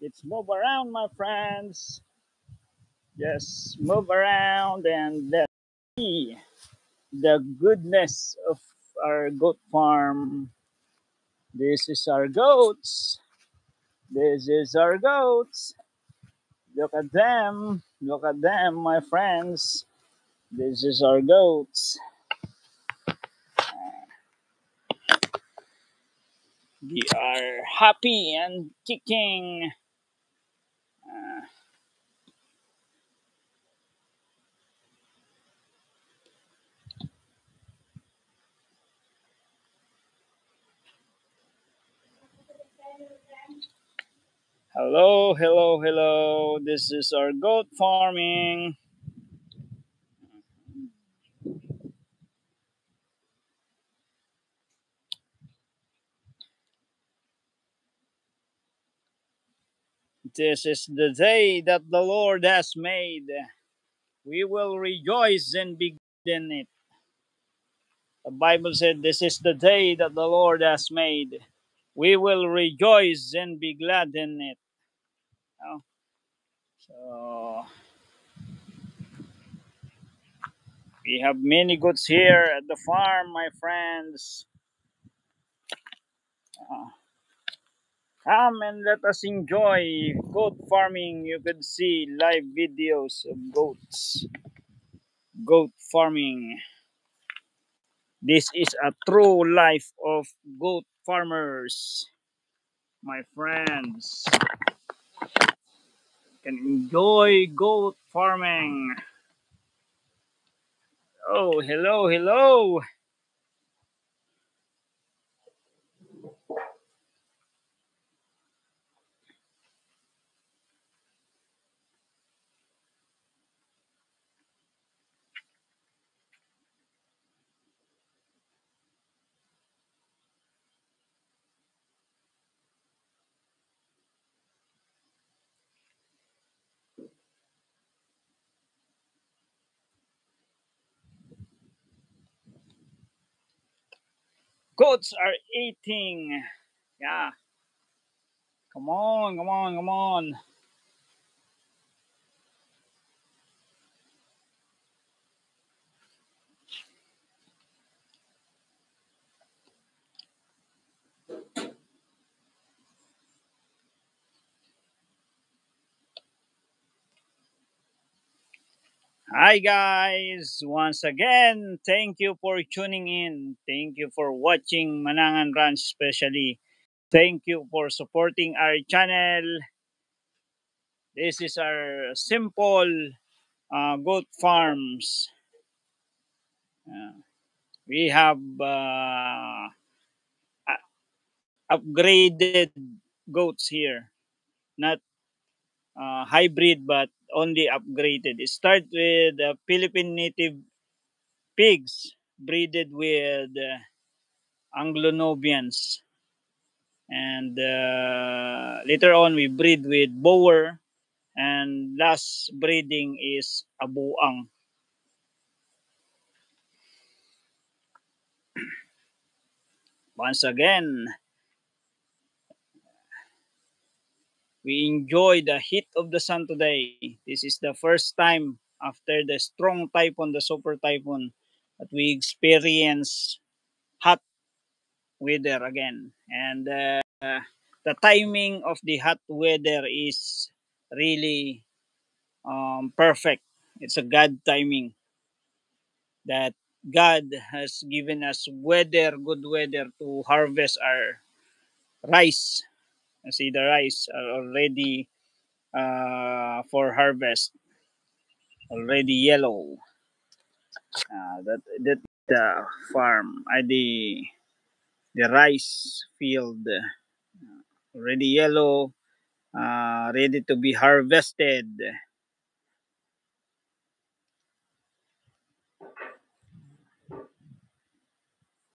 Let's move around, my friends. Just move around and let's see the goodness of our goat farm. This is our goats. This is our goats. Look at them. Look at them, my friends. This is our goats. We are happy and kicking. Hello, hello, hello. This is our goat farming. This is the day that the Lord has made. We will rejoice and be glad in it. The Bible said, "This is the day that the Lord has made. We will rejoice and be glad in it." Oh, so we have many goods here at the farm, my friends. Uh, Come and let us enjoy goat farming. You could see live videos of goat farming. This is a true life of goat farmers, my friends. Can enjoy goat farming. Oh, hello, hello. Goats are eating. Yeah, come on, come on, come on. Hi, guys. Once again, thank you for tuning in. Thank you for watching Manangan Ranch, especially. Thank you for supporting our channel. This is our simple goat farms. Uh, we have upgraded goats here, not hybrid, but only upgraded. It starts with Philippine native pigs breeded with Anglo-Nubians. And later on, we breed with Boer. And last breeding is Abuang. Once again, we enjoy the heat of the sun today. This is the first time after the strong typhoon, the super typhoon, that we experience hot weather again. And the timing of the hot weather is really perfect. It's a God timing that God has given us good weather to harvest our rice. You see, the rice are already for harvest, already yellow. That the farm, the rice field, already yellow, ready to be harvested.